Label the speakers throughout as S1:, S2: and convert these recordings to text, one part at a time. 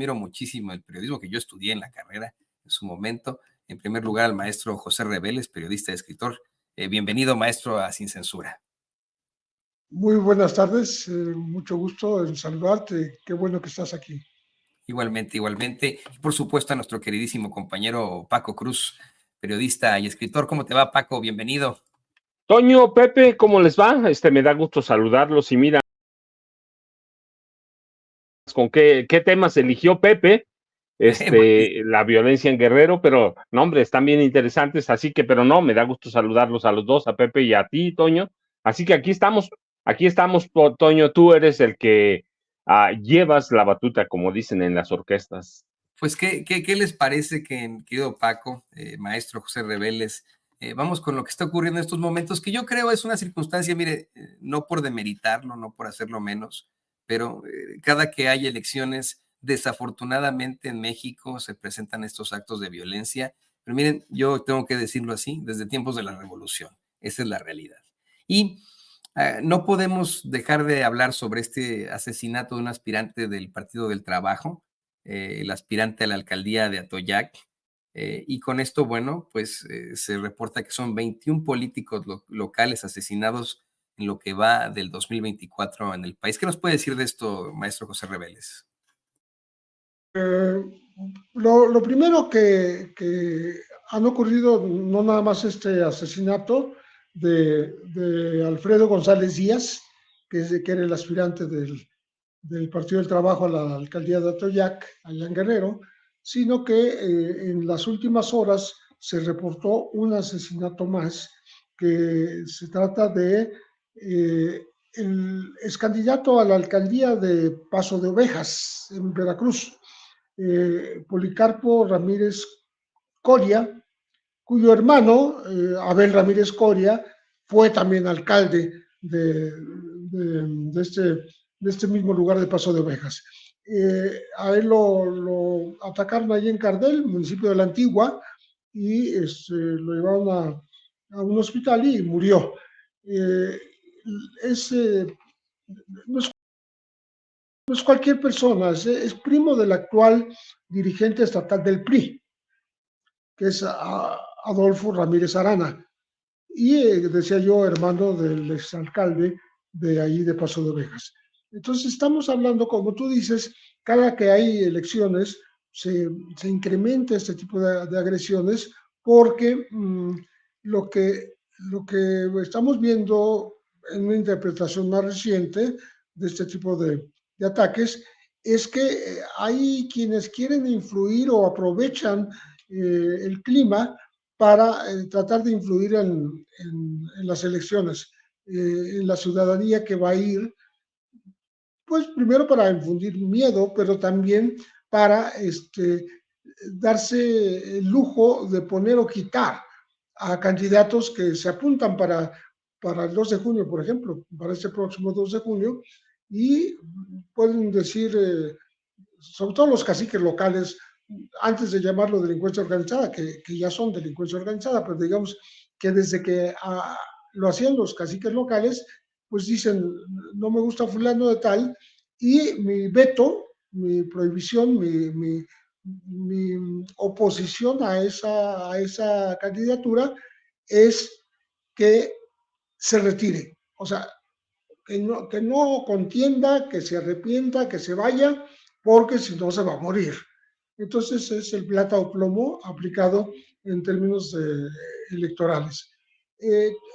S1: admiro muchísimo el periodismo, que yo estudié en la carrera en su momento. En primer lugar, al maestro José Reveles, periodista y escritor. Bienvenido, maestro, a Sin Censura.
S2: Muy buenas tardes, mucho gusto en saludarte, qué bueno que estás aquí.
S1: Igualmente, igualmente. Y por supuesto a nuestro queridísimo compañero Paco Cruz, periodista y escritor. ¿Cómo te va, Paco? Bienvenido.
S3: Toño, Pepe, ¿cómo les va? Me da gusto saludarlos y mira, con qué temas eligió Pepe, la violencia en Guerrero, pero no, hombre, están bien interesantes, así que, pero no, me da gusto saludarlos a los dos, a Pepe y a ti, Toño. Así que aquí estamos, Toño, tú eres el que llevas la batuta, como dicen en las orquestas.
S1: Pues, ¿qué les parece que, querido Paco, maestro José Reveles, vamos con lo que está ocurriendo en estos momentos, que yo creo es una circunstancia, mire, no por demeritarlo, no por hacerlo menos, pero cada que hay elecciones, desafortunadamente en México se presentan estos actos de violencia, pero miren, yo tengo que decirlo así, desde tiempos de la revolución, esa es la realidad. Y no podemos dejar de hablar sobre este asesinato de un aspirante del Partido del Trabajo, el aspirante a la alcaldía de Atoyac. Y con esto, bueno, pues se reporta que son 21 políticos locales asesinados en lo que va del 2024 en el país. ¿Qué nos puede decir de esto, maestro José Reveles?
S2: Lo primero que han ocurrido, no nada más este asesinato de Alfredo González Díaz, que era el aspirante del Partido del Trabajo a la alcaldía de Atoyac, allá en Guerrero, sino que en las últimas horas se reportó un asesinato más, que se trata de el ex candidato a la alcaldía de Paso de Ovejas, en Veracruz, Policarpo Ramírez Coria, cuyo hermano, Abel Ramírez Coria, fue también alcalde de este mismo lugar de Paso de Ovejas. A él lo atacaron allí en Cardel, municipio de la Antigua, y lo llevaron a un hospital y murió. No es cualquier persona, es primo del actual dirigente estatal del PRI, que es Adolfo Ramírez Arana, y decía yo, hermano del exalcalde de ahí de Paso de Ovejas. Entonces estamos hablando, como tú dices, cada que hay elecciones se incrementa este tipo de agresiones, porque lo que estamos viendo en una interpretación más reciente de este tipo de ataques es que hay quienes quieren influir o aprovechan el clima para tratar de influir en las elecciones, en la ciudadanía que va a ir, pues primero para infundir miedo, pero también para darse el lujo de poner o quitar a candidatos que se apuntan para el 2 de junio, por ejemplo, para este próximo 2 de junio, y pueden decir, sobre todo los caciques locales, antes de llamarlo delincuencia organizada, que ya son delincuencia organizada, pero digamos que desde que lo hacían los caciques locales, pues dicen, no me gusta fulano de tal, y mi veto, mi prohibición, mi oposición a esa candidatura es que se retire. O sea, que no contienda, que se arrepienta, que se vaya, porque si no se va a morir. Entonces es el plata o plomo aplicado en términos electorales.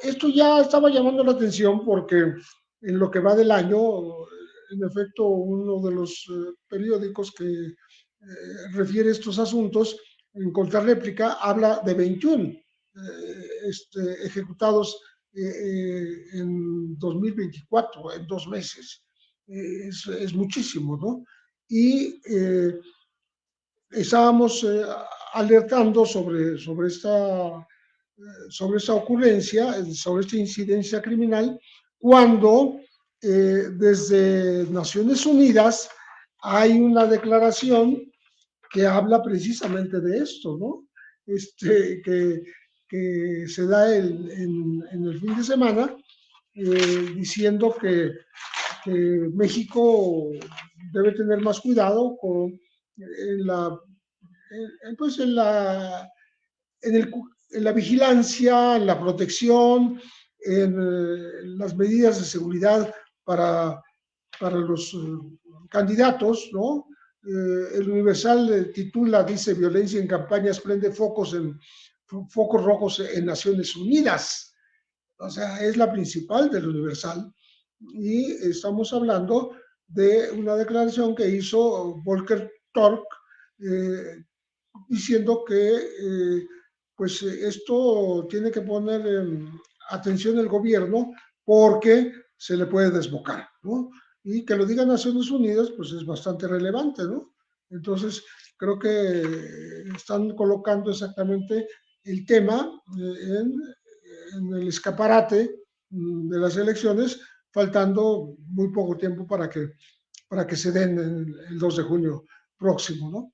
S2: Esto ya estaba llamando la atención porque en lo que va del año, en efecto, uno de los periódicos que refiere estos asuntos, en contrarréplica, habla de 21 ejecutados en 2024, en 2 meses. Es muchísimo, ¿no? Y estábamos alertando sobre esta ocurrencia, sobre esta incidencia criminal, cuando desde Naciones Unidas hay una declaración que habla precisamente de esto, ¿no? Que se da en el fin de semana, diciendo que México debe tener más cuidado con en la, pues en la vigilancia, en la protección, en las medidas de seguridad para, para los candidatos, ¿no? El Universal titula, dice, violencia en campañas prende focos rojos en Naciones Unidas. O sea, es la principal del Universal. Y estamos hablando de una declaración que hizo Volker Turk, diciendo que pues esto tiene que poner atención el gobierno porque se le puede desbocar, ¿no? Y que lo diga Naciones Unidas, pues es bastante relevante, ¿no? Entonces, creo que están colocando exactamente el tema en el escaparate de las elecciones, faltando muy poco tiempo para que se den el 2 de junio próximo, ¿no?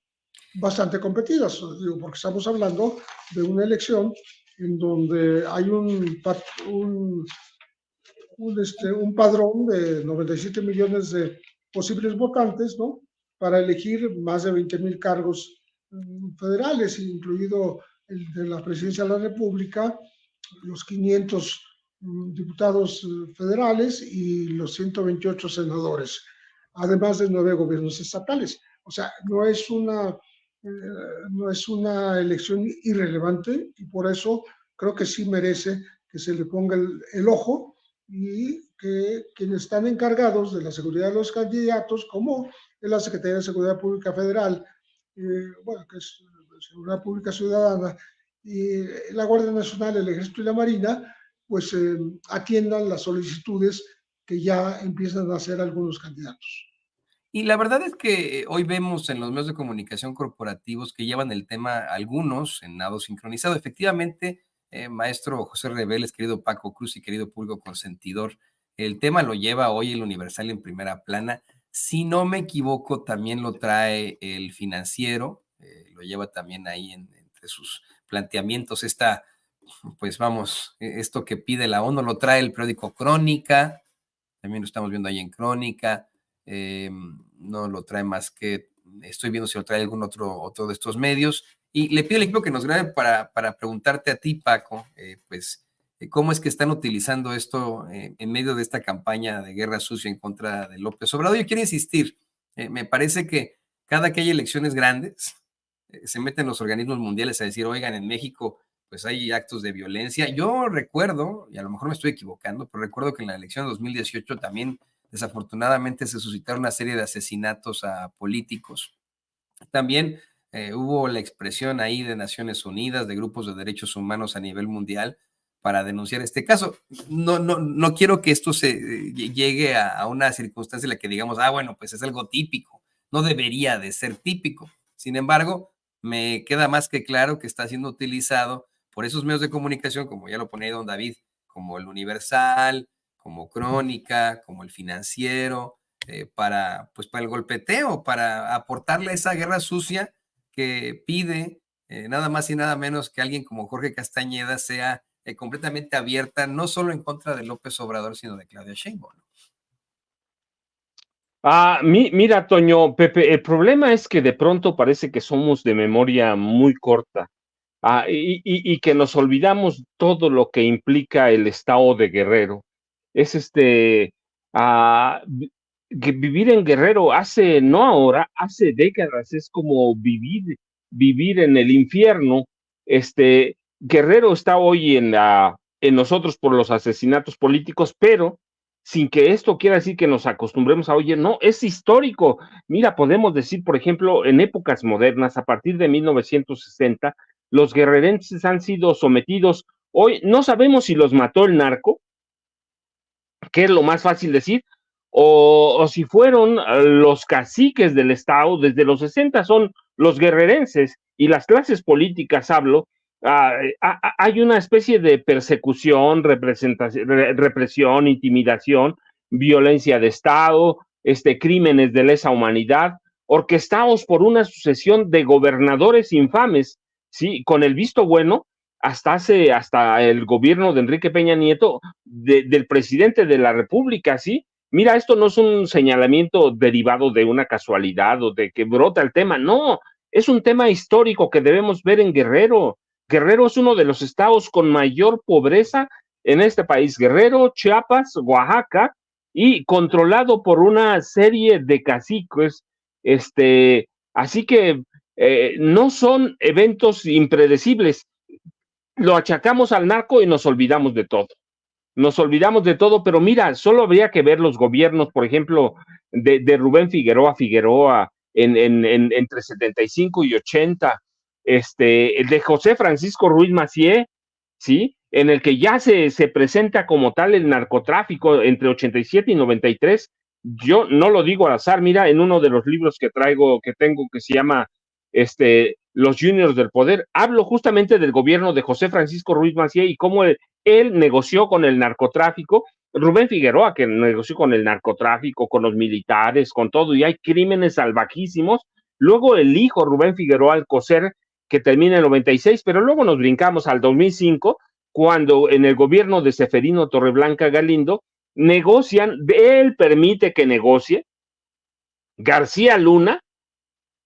S2: Bastante competidas, digo, porque estamos hablando de una elección en donde hay un padrón de 97 millones de posibles votantes, ¿no? Para elegir más de 20,000 cargos federales, incluido el de la presidencia de la República, los 500 diputados federales y los 128 senadores, además de 9 gobiernos estatales. O sea, no es una elección irrelevante y por eso creo que sí merece que se le ponga el ojo y que quienes están encargados de la seguridad de los candidatos, como en la Secretaría de Seguridad Pública Federal, bueno, que es Seguridad Pública Ciudadana, y la Guardia Nacional, el Ejército y la Marina, pues atiendan las solicitudes que ya empiezan a hacer algunos candidatos.
S1: Y la verdad es que hoy vemos en los medios de comunicación corporativos que llevan el tema algunos en nado sincronizado. Efectivamente, maestro José Reveles, querido Paco Cruz y querido público consentidor, el tema lo lleva hoy el Universal en primera plana. Si no me equivoco, también lo trae el Financiero, lo lleva también ahí entre sus planteamientos. Pues vamos, esto que pide la ONU lo trae el periódico Crónica, también lo estamos viendo ahí en Crónica. No lo trae más que, estoy viendo si lo trae algún otro de estos medios, y le pido al equipo que nos grabe para preguntarte a ti, Paco, pues, cómo es que están utilizando esto en medio de esta campaña de guerra sucia en contra de López Obrador. Yo quiero insistir, me parece que cada que hay elecciones grandes, se meten los organismos mundiales a decir, oigan, en México pues hay actos de violencia. Yo recuerdo, y a lo mejor me estoy equivocando, pero recuerdo que en la elección de 2018 también desafortunadamente se suscitaron una serie de asesinatos a políticos. También hubo la expresión ahí de Naciones Unidas, de grupos de derechos humanos a nivel mundial para denunciar este caso. No quiero que esto se llegue a una circunstancia en la que digamos, bueno, pues es algo típico. No debería de ser típico. Sin embargo, me queda más que claro que está siendo utilizado por esos medios de comunicación, como ya lo ponía don David, como el Universal, como Crónica, como el Financiero, para el golpeteo, para aportarle a esa guerra sucia que pide nada más y nada menos que alguien como Jorge Castañeda sea completamente abierta, no solo en contra de López Obrador, sino de Claudia Sheinbaum.
S3: Mira, Toño, Pepe, el problema es que de pronto parece que somos de memoria muy corta. Y que nos olvidamos todo lo que implica el estado de Guerrero. Es que vivir en Guerrero no ahora, hace décadas, es como vivir en el infierno. Guerrero está hoy en nosotros por los asesinatos políticos, pero sin que esto quiera decir que nos acostumbremos a, oye, no, es histórico. Mira, podemos decir, por ejemplo, en épocas modernas, a partir de 1960, los guerrerenses han sido sometidos, hoy no sabemos si los mató el narco, que es lo más fácil decir, o si fueron los caciques del estado. Desde los 60 son los guerrerenses y las clases políticas, hay una especie de persecución, represión, intimidación, violencia de estado, crímenes de lesa humanidad, orquestados por una sucesión de gobernadores infames, sí, con el visto bueno, hasta el gobierno de Enrique Peña Nieto, del presidente de la República, sí, mira, esto no es un señalamiento derivado de una casualidad o de que brota el tema, no, es un tema histórico que debemos ver en Guerrero. Guerrero es uno de los estados con mayor pobreza en este país, Guerrero, Chiapas, Oaxaca, y controlado por una serie de caciques, así que no son eventos impredecibles. Lo achacamos al narco y nos olvidamos de todo. Nos olvidamos de todo, pero mira, solo habría que ver los gobiernos, por ejemplo, de Rubén Figueroa entre 75 y 80, el de José Francisco Ruiz Macié, ¿sí? En el que ya se presenta como tal el narcotráfico entre 87 y 93. Yo no lo digo al azar, mira, en uno de los libros que tengo, que se llama Los Juniors del Poder, hablo justamente del gobierno de José Francisco Ruiz Macié y cómo él negoció con el narcotráfico. Rubén Figueroa, que negoció con el narcotráfico, con los militares, con todo, y hay crímenes salvajísimos. Luego el hijo Rubén Figueroa Alcocer, que termina en 96, pero luego nos brincamos al 2005, cuando en el gobierno de Seferino Torreblanca Galindo negocian, él permite que negocie García Luna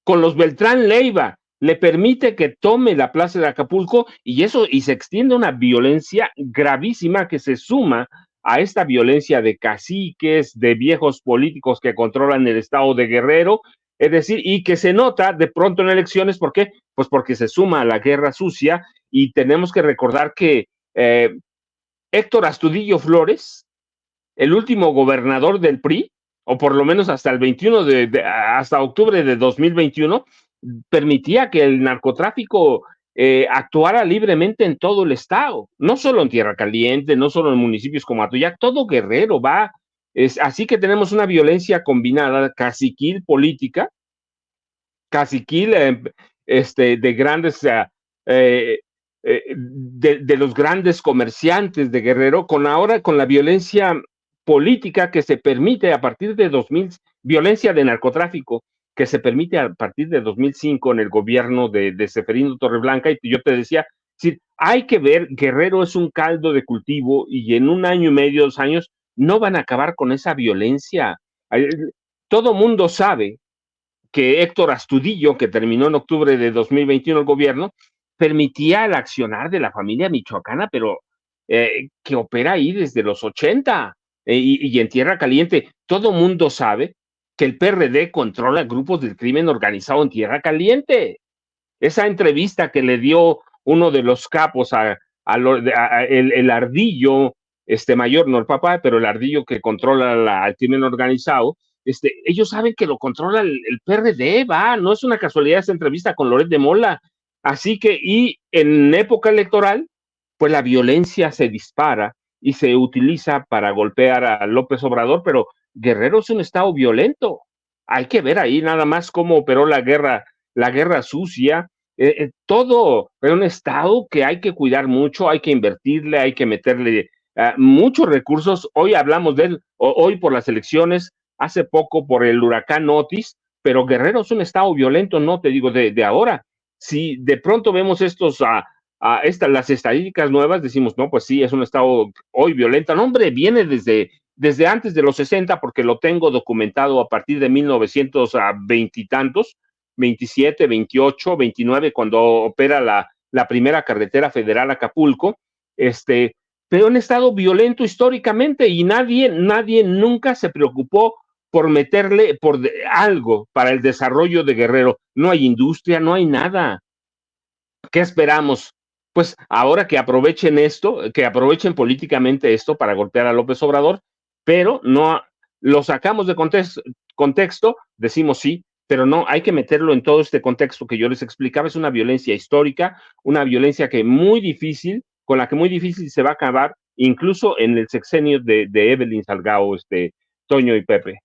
S3: con los Beltrán Leiva, le permite que tome la plaza de Acapulco y se extiende una violencia gravísima que se suma a esta violencia de caciques, de viejos políticos que controlan el estado de Guerrero, es decir, y que se nota de pronto en elecciones. ¿Por qué? Pues porque se suma a la guerra sucia, y tenemos que recordar que Héctor Astudillo Flores, el último gobernador del PRI, o por lo menos hasta el 21 hasta octubre de 2021, permitía que el narcotráfico actuara libremente en todo el estado, no solo en Tierra Caliente, no solo en municipios como Atoyac, todo Guerrero va. Así que tenemos una violencia combinada, caciquil política, caciquil de grandes, de los grandes comerciantes de Guerrero, con la violencia política que se permite a partir de 2000, violencia de narcotráfico, que se permite a partir de 2005 en el gobierno de Seferino Torreblanca. Y yo te decía, sí, hay que ver, Guerrero es un caldo de cultivo y en un año y medio, 2 años, no van a acabar con esa violencia. Todo mundo sabe que Héctor Astudillo, que terminó en octubre de 2021 el gobierno, permitía el accionar de la familia michoacana, pero que opera ahí desde los 80, y en Tierra Caliente. Todo mundo sabe que el PRD controla grupos del crimen organizado en Tierra Caliente. Esa entrevista que le dio uno de los capos el ardillo, mayor, no el papá, pero el ardillo que controla el crimen organizado, ellos saben que lo controla el PRD, no es una casualidad esa entrevista con Loret de Mola. Así que, y en época electoral, pues la violencia se dispara y se utiliza para golpear a López Obrador, pero Guerrero es un estado violento. Hay que ver ahí nada más cómo operó la guerra sucia, todo, pero un estado que hay que cuidar mucho, hay que invertirle, hay que meterle muchos recursos. Hoy hablamos de él, hoy por las elecciones, hace poco por el huracán Otis, pero Guerrero es un estado violento, no te digo de ahora. Si de pronto vemos las estadísticas nuevas, decimos, no, pues sí, es un estado hoy violento. No, hombre, viene desde antes de los 60, porque lo tengo documentado a partir de 1920 y tantos, 27, 28, 29, cuando opera la primera carretera federal a Acapulco, pero un estado violento históricamente, y nadie nunca se preocupó por meterle algo para el desarrollo de Guerrero. No hay industria, no hay nada. ¿Qué esperamos? Pues ahora que aprovechen esto, que aprovechen políticamente esto para golpear a López Obrador, pero no lo sacamos de contexto, decimos sí, pero no, hay que meterlo en todo este contexto que yo les explicaba. Es una violencia histórica, una violencia con la que muy difícil se va a acabar, incluso en el sexenio de Evelyn Salgado, Toño y Pepe.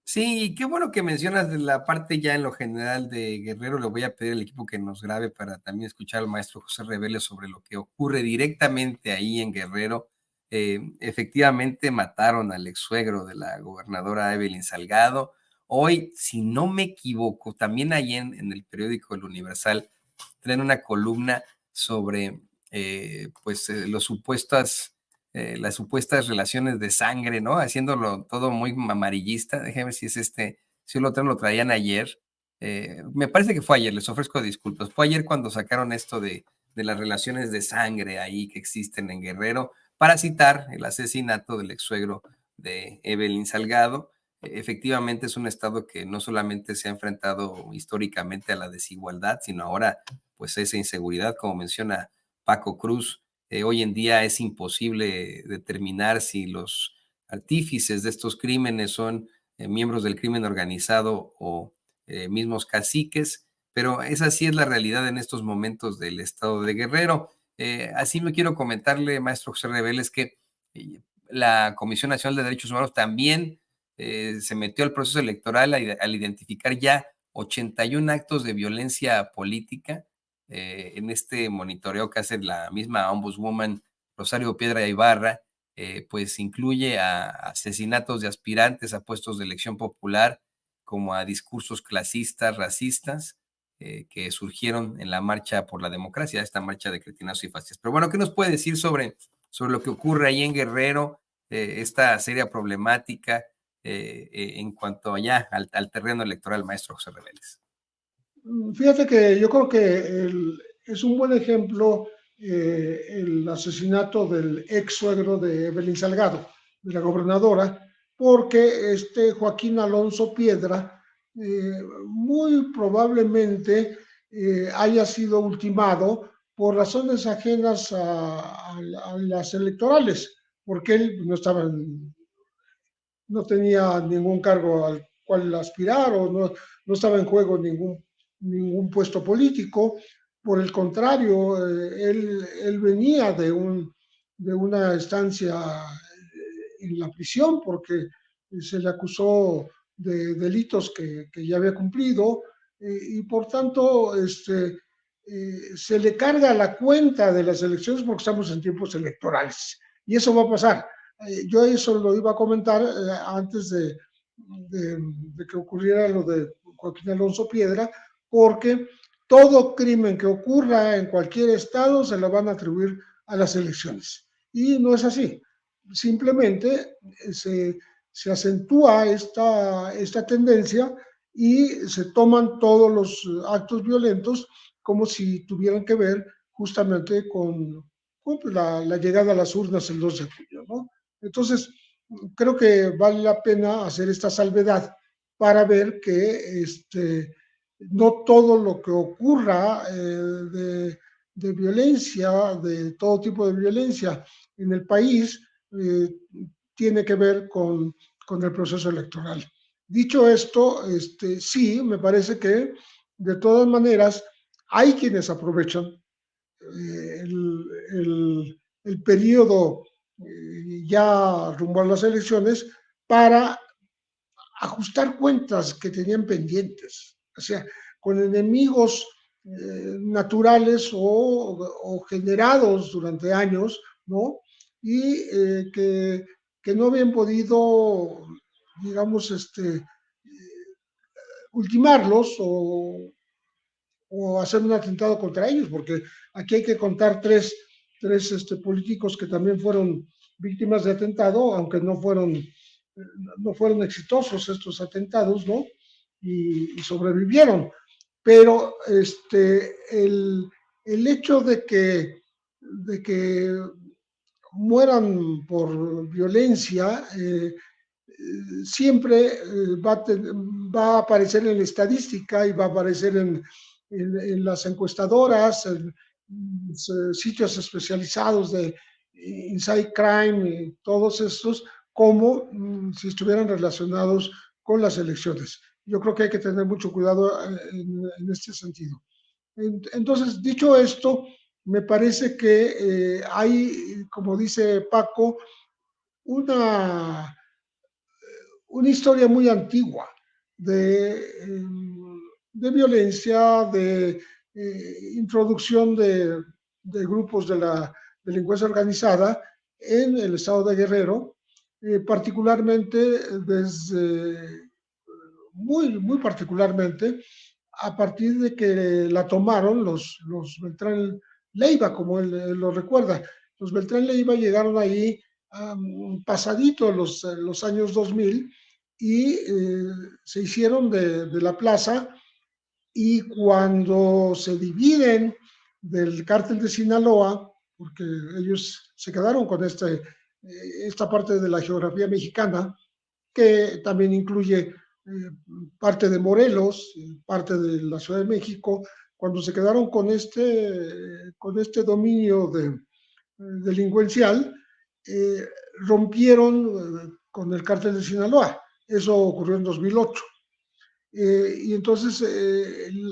S1: Sí, qué bueno que mencionas de la parte ya en lo general de Guerrero. Le voy a pedir al equipo que nos grabe para también escuchar al maestro José Reveles sobre lo que ocurre directamente ahí en Guerrero. Efectivamente mataron al ex suegro de la gobernadora Evelyn Salgado. Hoy, si no me equivoco, también ahí en el periódico El Universal traen una columna sobre los supuestos las supuestas relaciones de sangre, ¿no? Haciéndolo todo muy amarillista. Déjame ver si es si lo traían ayer. Me parece que fue ayer, les ofrezco disculpas. Fue ayer cuando sacaron esto de las relaciones de sangre ahí que existen en Guerrero, para citar el asesinato del ex suegro de Evelyn Salgado. Efectivamente es un estado que no solamente se ha enfrentado históricamente a la desigualdad, sino ahora pues esa inseguridad, como menciona Paco Cruz. Hoy en día es imposible determinar si los artífices de estos crímenes son miembros del crimen organizado o mismos caciques, pero esa sí es la realidad en estos momentos del estado de Guerrero. Así me quiero comentarle, maestro José Reveles, que la Comisión Nacional de Derechos Humanos también se metió al proceso electoral al identificar ya 81 actos de violencia política en este monitoreo que hace la misma ombudswoman Rosario Piedra Ibarra. Pues incluye a asesinatos de aspirantes a puestos de elección popular, como a discursos clasistas, racistas, que surgieron en la marcha por la democracia, esta marcha de cretinazos y fascistas. Pero bueno, ¿qué nos puede decir sobre lo que ocurre ahí en Guerrero, esta seria problemática en cuanto allá al terreno electoral, maestro José Reveles?
S2: Fíjate que yo creo que es un buen ejemplo el asesinato del ex suegro de Evelyn Salgado, de la gobernadora, porque Joaquín Alonso Piedra muy probablemente haya sido ultimado por razones ajenas a las electorales, porque él no tenía ningún cargo al cual aspirar o no estaba en juego ningún puesto político. Por el contrario, él venía de una estancia en la prisión porque se le acusó de delitos que ya había cumplido y por tanto se le carga la cuenta de las elecciones porque estamos en tiempos electorales y eso va a pasar. Yo eso lo iba a comentar antes de que ocurriera lo de Joaquín Alonso Piedra, porque todo crimen que ocurra en cualquier estado se lo van a atribuir a las elecciones. Y no es así. Simplemente se acentúa esta tendencia y se toman todos los actos violentos como si tuvieran que ver justamente con la llegada a las urnas el 2 de julio, ¿no? Entonces, creo que vale la pena hacer esta salvedad para ver que no todo lo que ocurra de violencia, de todo tipo de violencia en el país, tiene que ver con el proceso electoral. Dicho esto, sí, me parece que de todas maneras hay quienes aprovechan el periodo ya rumbo a las elecciones para ajustar cuentas que tenían pendientes, o sea, con enemigos naturales o generados durante años, ¿no? Y que no habían podido, digamos, ultimarlos o hacer un atentado contra ellos, porque aquí hay que contar tres políticos que también fueron víctimas de atentado, aunque no fueron exitosos estos atentados, ¿no? Y sobrevivieron. Pero el hecho de que mueran por violencia siempre va a aparecer en la estadística y va a aparecer en las encuestadoras, en sitios especializados de Inside Crime y todos estos, como si estuvieran relacionados con las elecciones. Yo creo que hay que tener mucho cuidado en este sentido. Entonces, dicho esto, me parece que hay, como dice Paco, una historia muy antigua de violencia, de introducción de grupos de la delincuencia organizada en el estado de Guerrero, particularmente muy particularmente, a partir de que la tomaron los Beltrán Leiva, como él lo recuerda. Los Beltrán Leiva llegaron ahí pasadito los años 2000 y se hicieron de la plaza, y cuando se dividen del cártel de Sinaloa, porque ellos se quedaron con esta parte de la geografía mexicana, que también incluye parte de Morelos, parte de la Ciudad de México. Cuando se quedaron con este dominio delincuencial, rompieron con el cártel de Sinaloa. Eso ocurrió en 2008. Y entonces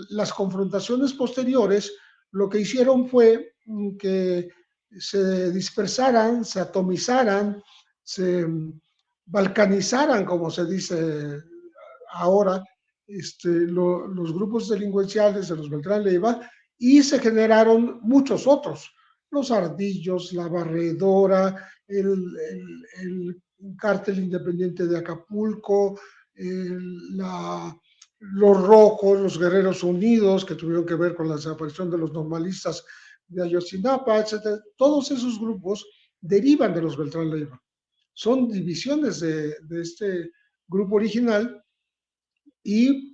S2: las confrontaciones posteriores lo que hicieron fue que se dispersaran, se atomizaran, se balcanizaran, como se dice ahora, los grupos delincuenciales de los Beltrán Leiva, y se generaron muchos otros, los Ardillos, la Barredora, el cártel independiente de Acapulco, los Rojos, los Guerreros Unidos, que tuvieron que ver con la desaparición de los normalistas de Ayotzinapa, etc. Todos esos grupos derivan de los Beltrán Leiva. Son divisiones de este grupo original y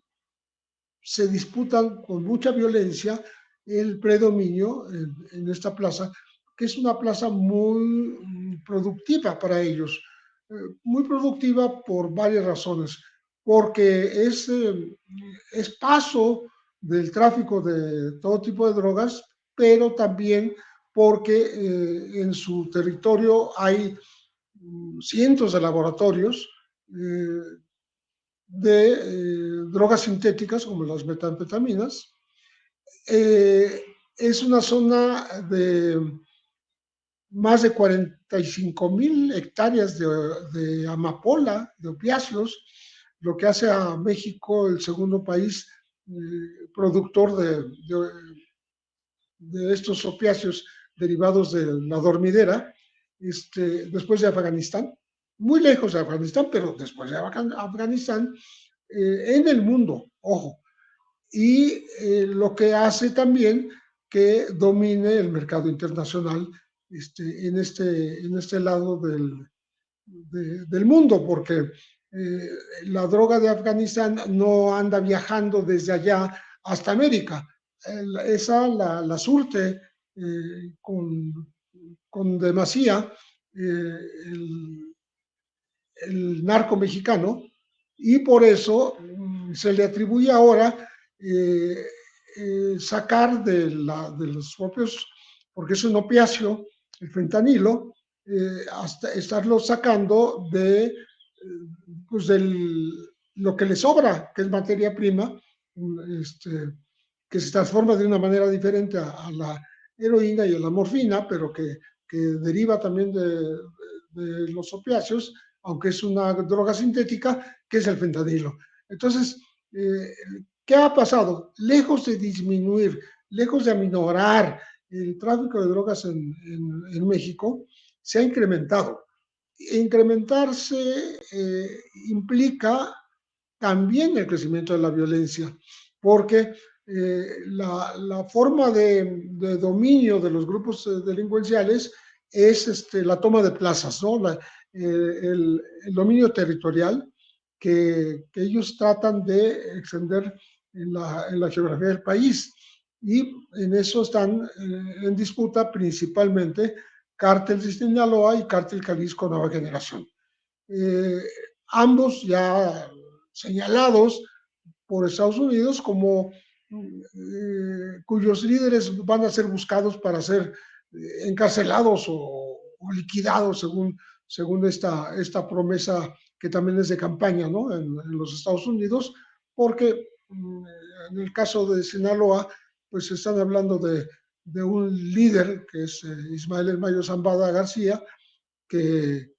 S2: se disputan con mucha violencia el predominio en esta plaza, que es una plaza muy productiva para ellos. Muy productiva por varias razones, porque es paso del tráfico de todo tipo de drogas, pero también porque en su territorio hay cientos de laboratorios de drogas sintéticas como las metanfetaminas. Es una zona de más de 45,000 hectáreas de amapola, de opiáceos, lo que hace a México el segundo país productor de estos opiáceos derivados de la dormidera, después de Afganistán, muy lejos de Afganistán, pero después de Afganistán, en el mundo, ojo, y lo que hace también que domine el mercado internacional en este lado del mundo, porque la droga de Afganistán no anda viajando desde allá hasta América. Esa la surte con demasía el narco mexicano, y por eso se le atribuye ahora sacar de los propios, porque es un opiáceo, el fentanilo, hasta estarlo sacando pues lo que le sobra, que es materia prima, que se transforma de una manera diferente a la heroína y a la morfina, pero que deriva también de los opiáceos, aunque es una droga sintética, que es el fentanilo. Entonces, ¿qué ha pasado? Lejos de disminuir, lejos de aminorar el tráfico de drogas en México, se ha incrementado. Incrementarse implica también el crecimiento de la violencia, porque la forma de dominio de los grupos delincuenciales es la toma de plazas, ¿no? El dominio territorial que ellos tratan de extender en la geografía del país. Y en eso están en disputa principalmente Cártel de Sinaloa y Cártel Jalisco Nueva Generación. Ambos ya señalados por Estados Unidos como cuyos líderes van a ser buscados para ser encarcelados o liquidados según esta promesa que también es de campaña, ¿no? en los Estados Unidos, porque en el caso de Sinaloa, pues están hablando de un líder que es Ismael El Mayo Zambada García, que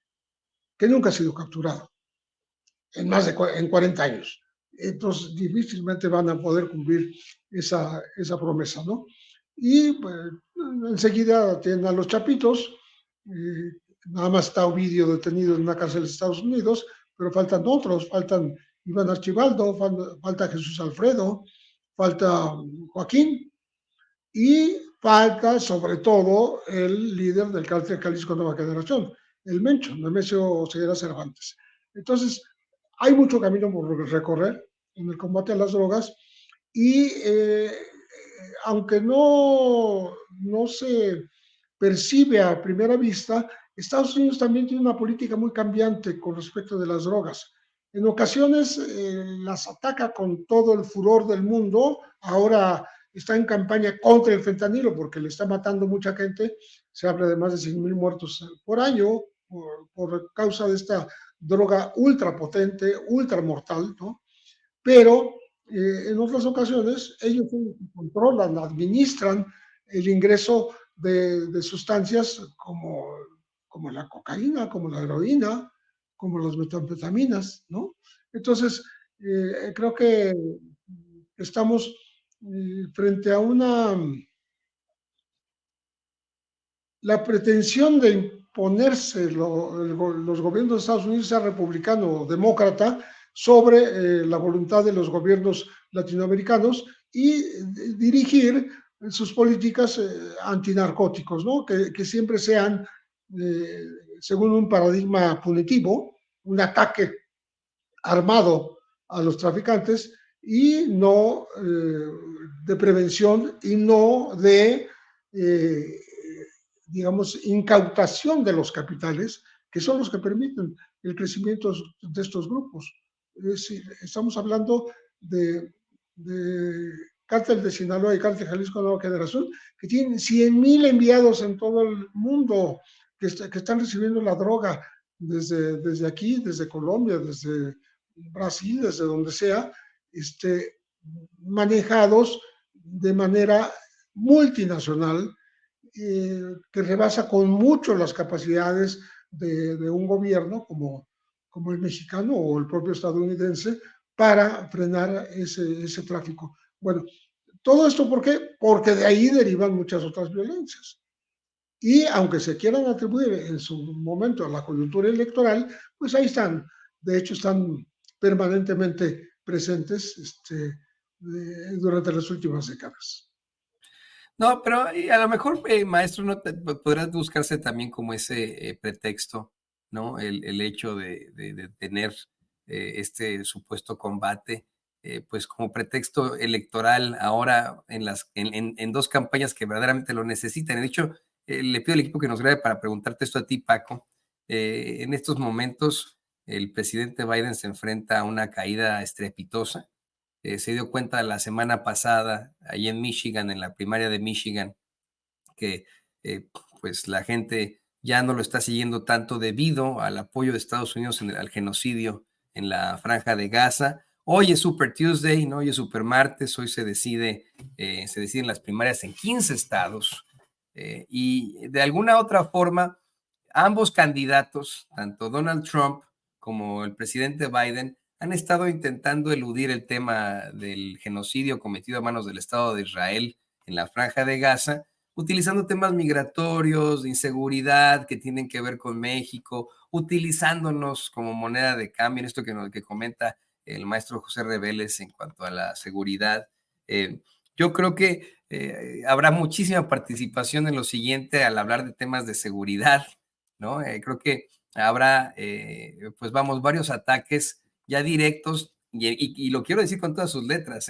S2: nunca ha sido capturado en 40 años. Entonces difícilmente van a poder cumplir esa promesa, ¿no? Y pues, enseguida tienen a los Chapitos, nada más está Ovidio detenido en una cárcel de Estados Unidos, pero faltan otros, faltan Iván Archibaldo, falta Jesús Alfredo, falta Joaquín, y falta sobre todo el líder del cártel Jalisco Nueva Generación, el Mencho, Nemesio Ceguera Cervantes. Entonces, hay mucho camino por recorrer en el combate a las drogas y aunque no se percibe a primera vista, Estados Unidos también tiene una política muy cambiante con respecto de las drogas. En ocasiones las ataca con todo el furor del mundo, ahora está en campaña contra el fentanilo porque le está matando mucha gente, se habla de más de 100,000 muertos por año por causa de esta droga ultra potente, ultra mortal, ¿no? Pero en otras ocasiones ellos controlan, administran el ingreso de sustancias como la cocaína, como la heroína, como las metanfetaminas, ¿no? Entonces, creo que estamos frente a la pretensión de imponerse los gobiernos de Estados Unidos, sea republicano o demócrata, sobre la voluntad de los gobiernos latinoamericanos y dirigir sus políticas antinarcóticos, ¿no? Que siempre sean según un paradigma punitivo, un ataque armado a los traficantes y no de prevención y no de, digamos, incautación de los capitales, que son los que permiten el crecimiento de estos grupos. Es decir, estamos hablando de Cártel de Sinaloa y Cártel Jalisco Nueva Generación, que tienen 100,000 enviados en todo el mundo que están recibiendo la droga desde aquí, desde Colombia, desde Brasil, desde donde sea, manejados de manera multinacional, que rebasa con mucho las capacidades de un gobierno como el mexicano o el propio estadounidense para frenar ese tráfico. Bueno, todo esto ¿por qué? Porque de ahí derivan muchas otras violencias. Y aunque se quieran atribuir en su momento a la coyuntura electoral, pues ahí están. De hecho, están permanentemente presentes durante las últimas décadas.
S1: No, pero a lo mejor, maestro, no podrás buscarse también como ese pretexto, ¿no? El hecho de tener este supuesto combate, pues como pretexto electoral ahora en dos campañas que verdaderamente lo necesitan. De hecho, le pido al equipo que nos grabe para preguntarte esto a ti, Paco. En estos momentos, el presidente Biden se enfrenta a una caída estrepitosa. Se dio cuenta la semana pasada, ahí en Michigan, en la primaria de Michigan, que pues la gente ya no lo está siguiendo tanto debido al apoyo de Estados Unidos al genocidio en la franja de Gaza. Hoy es Super Tuesday, ¿no? Hoy es Super Martes, hoy se deciden las primarias en 15 estados. Y de alguna otra forma, ambos candidatos, tanto Donald Trump como el presidente Biden, han estado intentando eludir el tema del genocidio cometido a manos del Estado de Israel en la franja de Gaza, utilizando temas migratorios, de inseguridad que tienen que ver con México, utilizándonos como moneda de cambio, en esto que comenta el maestro José Reveles en cuanto a la seguridad. Yo creo que habrá muchísima participación en lo siguiente al hablar de temas de seguridad, ¿no? Creo que habrá, pues vamos, varios ataques ya directos, y lo quiero decir con todas sus letras,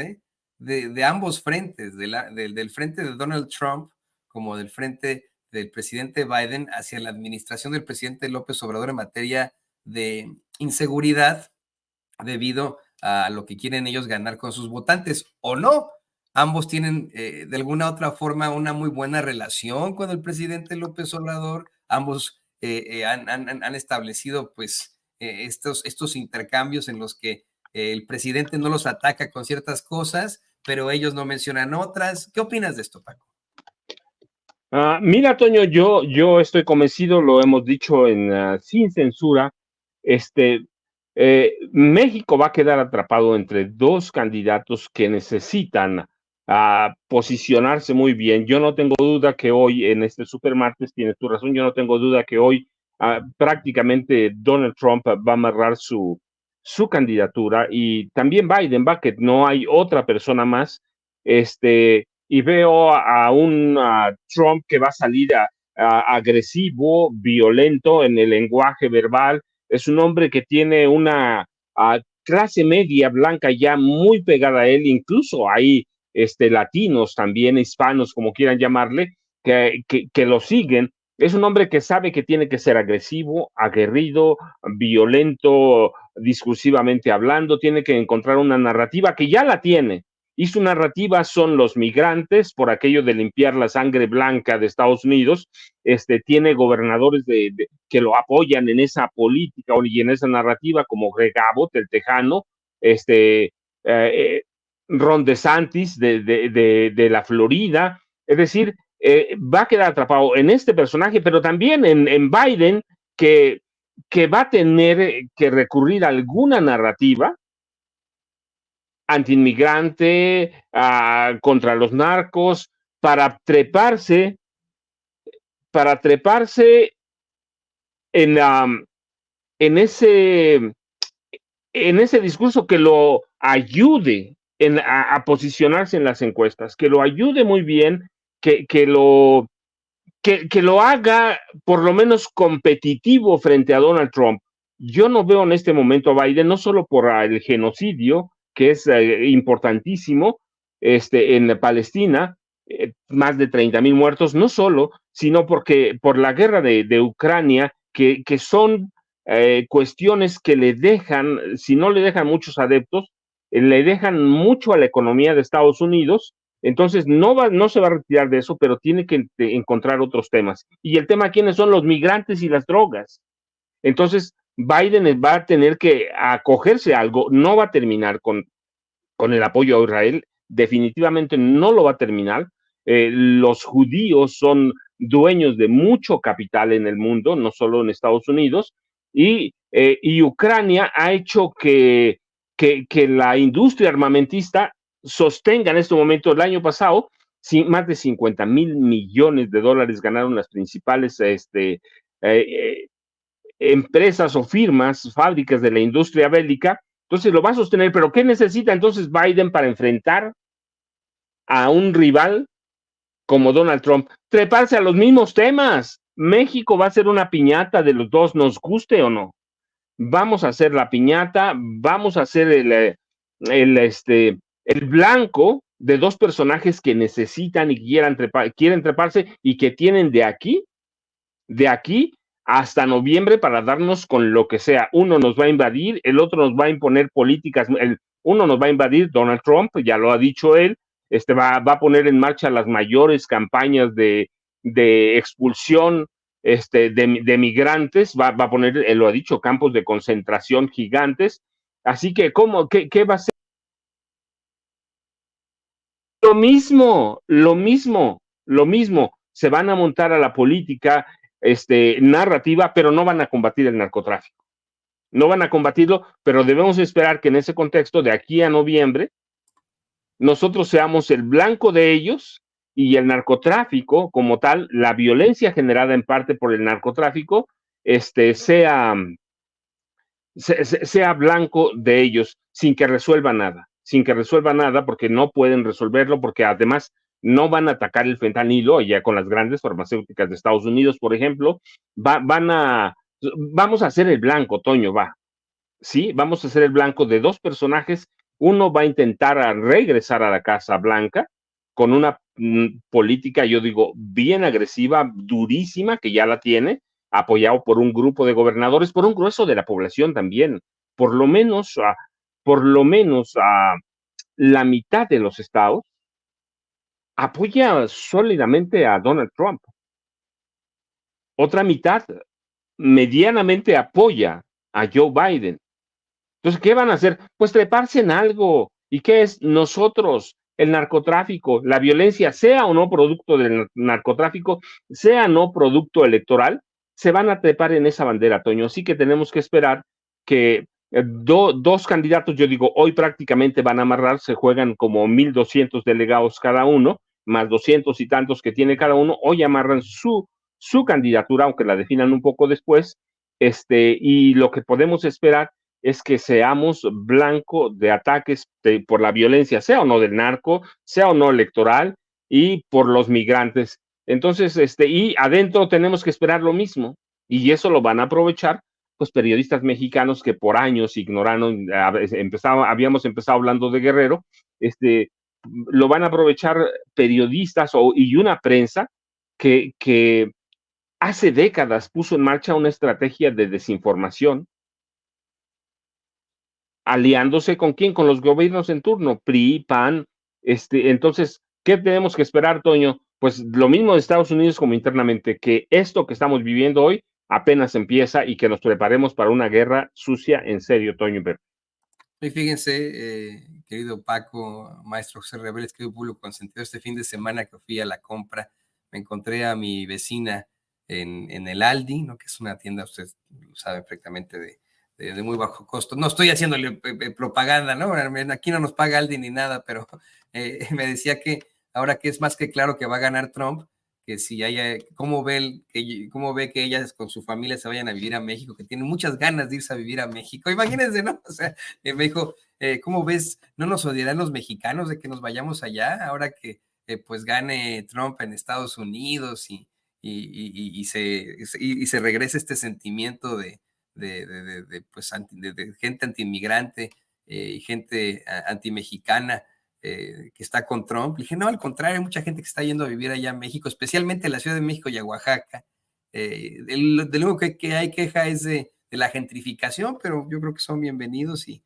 S1: de ambos frentes, del frente de Donald Trump como del frente del presidente Biden hacia la administración del presidente López Obrador en materia de inseguridad debido a lo que quieren ellos ganar con sus votantes, o no. Ambos tienen de alguna otra forma una muy buena relación con el presidente López Obrador, ambos han establecido pues estos intercambios en los que el presidente no los ataca con ciertas cosas, pero ellos no mencionan otras. ¿Qué opinas de esto, Paco?
S3: Mira, Toño, yo estoy convencido, lo hemos dicho sin censura, México va a quedar atrapado entre dos candidatos que necesitan posicionarse muy bien. Yo no tengo duda que hoy, en este supermartes, tienes tu razón, yo no tengo duda que hoy prácticamente Donald Trump va a amarrar su candidatura, y también Biden va, que no hay otra persona más, y veo a un Trump que va a salir agresivo, violento en el lenguaje verbal. Es un hombre que tiene una clase media blanca ya muy pegada a él, incluso hay latinos también, hispanos, como quieran llamarle, que lo siguen. Es un hombre que sabe que tiene que ser agresivo, aguerrido, violento, discursivamente hablando, tiene que encontrar una narrativa que ya la tiene. Y su narrativa son los migrantes, por aquello de limpiar la sangre blanca de Estados Unidos. Tiene gobernadores que lo apoyan en esa política y en esa narrativa, como Greg Abbott, el tejano, Ron DeSantis de la Florida. Es decir, va a quedar atrapado en este personaje, pero también en Biden, que va a tener que recurrir a alguna narrativa antiinmigrante, contra los narcos, para treparse en, en ese discurso que lo ayude a posicionarse en las encuestas, que lo ayude muy bien, que lo haga por lo menos competitivo frente a Donald Trump. Yo no veo en este momento a Biden, no solo por el genocidio, que es importantísimo, en Palestina, más de 30,000 muertos, no solo, sino porque por la guerra de Ucrania, que son cuestiones que le dejan, si no le dejan muchos adeptos, le dejan mucho a la economía de Estados Unidos. Entonces no se va a retirar de eso, pero tiene que encontrar otros temas. Y el tema, ¿quiénes son? Los migrantes y las drogas. Entonces Biden va a tener que acogerse a algo, no va a terminar con el apoyo a Israel, definitivamente no lo va a terminar. Los judíos son dueños de mucho capital en el mundo, no solo en Estados Unidos, y Ucrania ha hecho que la industria armamentista sostenga en este momento. El año pasado, más de 50,000 millones de dólares ganaron las principales empresas o firmas, fábricas de la industria bélica. Entonces lo va a sostener, pero ¿qué necesita entonces Biden para enfrentar a un rival como Donald Trump? Treparse a los mismos temas. México va a ser una piñata de los dos, nos guste o no. Vamos a hacer la piñata, vamos a hacer el blanco de dos personajes que necesitan y quieren treparse y que tienen de aquí hasta noviembre para darnos con lo que sea. Uno nos va a invadir, el otro nos va a imponer políticas, uno nos va a invadir, Donald Trump, ya lo ha dicho él, va a poner en marcha las mayores campañas de expulsión de migrantes, va a poner, él lo ha dicho, campos de concentración gigantes. Así que, ¿qué va a ser? Lo mismo. Se van a montar a la política narrativa, pero no van a combatir el narcotráfico. No van a combatirlo, pero debemos esperar que en ese contexto, de aquí a noviembre, nosotros seamos el blanco de ellos y el narcotráfico como tal, la violencia generada en parte por el narcotráfico, sea blanco de ellos sin que resuelva nada, porque no pueden resolverlo, porque además no van a atacar el fentanilo ya con las grandes farmacéuticas de Estados Unidos, por ejemplo. Vamos a hacer el blanco, Toño, sí, vamos a hacer el blanco de dos personajes. Uno va a intentar regresar a la Casa Blanca con una política, yo digo, bien agresiva, durísima, que ya la tiene, apoyado por un grupo de gobernadores, por un grueso de la población también, por lo menos la mitad de los estados apoya sólidamente a Donald Trump. Otra mitad medianamente apoya a Joe Biden. Entonces, ¿qué van a hacer? Pues treparse en algo. ¿Y qué es? Nosotros, el narcotráfico, la violencia, sea o no producto del narcotráfico, sea no producto electoral, se van a trepar en esa bandera, Toño. Así que tenemos que esperar que dos candidatos, yo digo, hoy prácticamente van a amarrar, se juegan como 1,200 delegados cada uno, más 200 y tantos que tiene cada uno, hoy amarran su candidatura, aunque la definan un poco después, y lo que podemos esperar es que seamos blanco de ataques por la violencia, sea o no del narco, sea o no electoral, y por los migrantes. Entonces, y adentro tenemos que esperar lo mismo, y eso lo van a aprovechar pues periodistas mexicanos que por años ignoraron, habíamos empezado hablando de Guerrero, lo van a aprovechar periodistas y una prensa que hace décadas puso en marcha una estrategia de desinformación, aliándose con quién, con los gobiernos en turno, PRI, PAN, entonces, ¿qué tenemos que esperar, Toño? Pues lo mismo de Estados Unidos como internamente, que esto que estamos viviendo hoy apenas empieza y que nos preparemos para una guerra sucia en serio, Toño.
S1: Y fíjense, querido Paco, maestro José Reveles, querido público consentido, este fin de semana que fui a la compra, me encontré a mi vecina en el Aldi, ¿no? Que es una tienda, ustedes lo saben perfectamente, de muy bajo costo. No estoy haciéndole propaganda, ¿no? Aquí no nos paga Aldi ni nada, pero me decía que ahora que es más que claro que va a ganar Trump, que si haya, cómo ve que ellas con su familia se vayan a vivir a México, que tienen muchas ganas de irse a vivir a México. Imagínense, ¿no? O sea, me dijo, ¿cómo ves? ¿No nos odiarán los mexicanos de que nos vayamos allá ahora que pues gane Trump en Estados Unidos y se regrese este sentimiento de gente antiinmigrante y gente antimexicana que está con Trump? Le dije, no, al contrario, hay mucha gente que está yendo a vivir allá a México, especialmente en la Ciudad de México y a Oaxaca. De lo que hay queja es de la gentrificación, pero yo creo que son bienvenidos y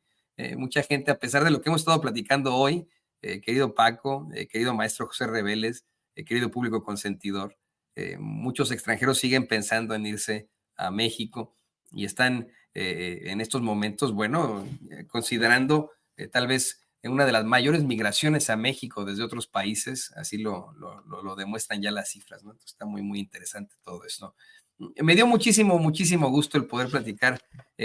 S1: mucha gente, a pesar de lo que hemos estado platicando hoy, querido Paco, querido maestro José Reveles, querido público consentidor, muchos extranjeros siguen pensando en irse a México y están en estos momentos, bueno, considerando tal vez una de las mayores migraciones a México desde otros países, así lo demuestran ya las cifras, ¿no? Entonces está muy, muy interesante todo esto. Me dio muchísimo, muchísimo gusto el poder platicar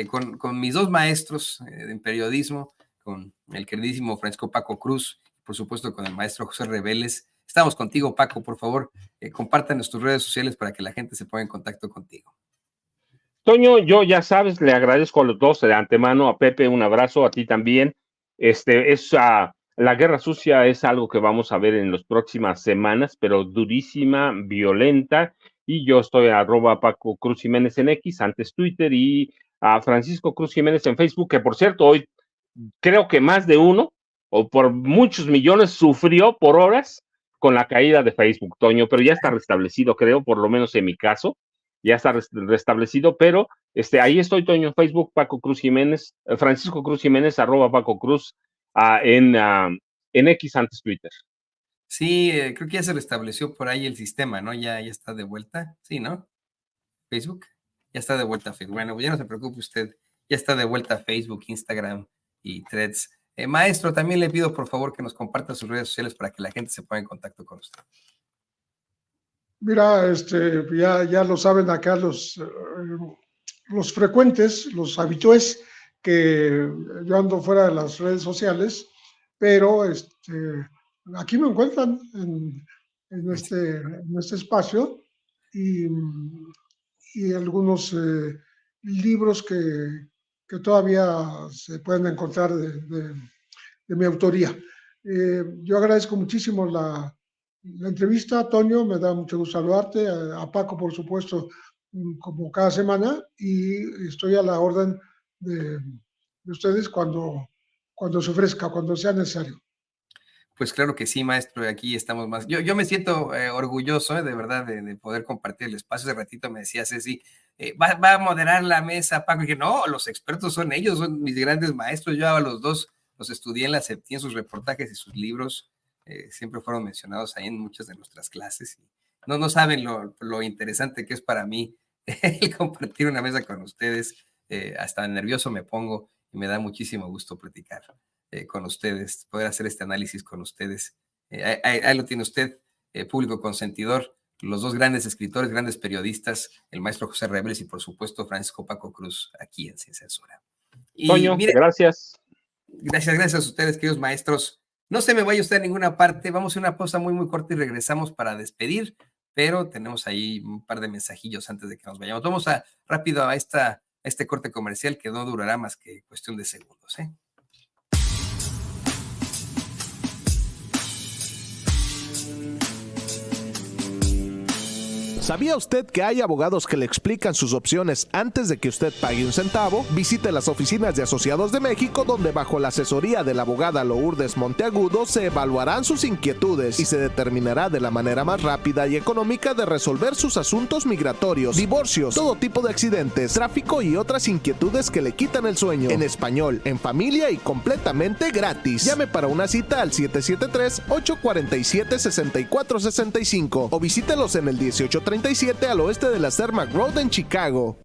S1: con mis dos maestros en periodismo, con el queridísimo Francisco Paco Cruz, por supuesto con el maestro José Reveles. Estamos contigo, Paco, por favor, compartan tus redes sociales para que la gente se ponga en contacto contigo.
S3: Toño, yo ya sabes, le agradezco a los dos de antemano, a Pepe un abrazo, a ti también. La guerra sucia es algo que vamos a ver en las próximas semanas, pero durísima, violenta, y yo estoy a @Paco Cruz Jiménez en X, antes Twitter, y a Francisco Cruz Jiménez en Facebook, que por cierto, hoy creo que más de uno, o por muchos millones, sufrió por horas con la caída de Facebook, Toño, pero ya está restablecido, creo, por lo menos en mi caso, ya está restablecido, pero ahí estoy, Toño, Facebook, Paco Cruz Jiménez, Francisco Cruz Jiménez, @Paco Cruz, en X, antes Twitter.
S1: Sí, creo que ya se restableció por ahí el sistema, ¿no? Ya está de vuelta, sí, ¿no? Facebook, ya está de vuelta a Facebook. Bueno, ya no se preocupe usted, ya está de vuelta a Facebook, Instagram y Threads. Maestro, también le pido por favor que nos comparta sus redes sociales para que la gente se ponga en contacto con usted.
S2: Mira, ya lo saben acá los frecuentes, los habitués, que yo ando fuera de las redes sociales, pero aquí me encuentran en este espacio y algunos libros que todavía se pueden encontrar de mi autoría. Yo agradezco muchísimo la entrevista, Toño, me da mucho gusto saludarte, a Paco, por supuesto, como cada semana, y estoy a la orden de ustedes cuando se ofrezca, cuando sea necesario.
S1: Pues claro que sí, maestro, aquí estamos más. Yo me siento orgulloso, de verdad, de poder compartir el espacio. Hace ratito me decía Ceci, va a moderar la mesa, Paco. Y dije, no, los expertos son ellos, son mis grandes maestros. Yo a los dos los estudié en la CEPTI, en sus reportajes y sus libros. Siempre fueron mencionados ahí en muchas de nuestras clases. Y no saben lo interesante que es para mí el compartir una mesa con ustedes. Hasta nervioso me pongo y me da muchísimo gusto platicar con ustedes, poder hacer este análisis con ustedes. Ahí lo tiene usted, público consentidor, los dos grandes escritores, grandes periodistas, el maestro José Reveles y por supuesto Francisco Paco Cruz, aquí en Sin Censura.
S3: Y Toño, mire, gracias.
S1: Gracias a ustedes, queridos maestros. No se me vaya usted a ninguna parte, vamos a una pausa muy, muy corta y regresamos para despedir, pero tenemos ahí un par de mensajillos antes de que nos vayamos. Vamos rápido a este corte comercial que no durará más que cuestión de segundos, ¿eh?
S4: ¿Sabía usted que hay abogados que le explican sus opciones antes de que usted pague un centavo? Visite las oficinas de Asociados de México, donde bajo la asesoría de la abogada Lourdes Monteagudo se evaluarán sus inquietudes y se determinará de la manera más rápida y económica de resolver sus asuntos migratorios, divorcios, todo tipo de accidentes, tráfico y otras inquietudes que le quitan el sueño. En español, en familia y completamente gratis. Llame para una cita al 773-847-6465 o visítelos en el 1837 al oeste de la Cermak Road en Chicago.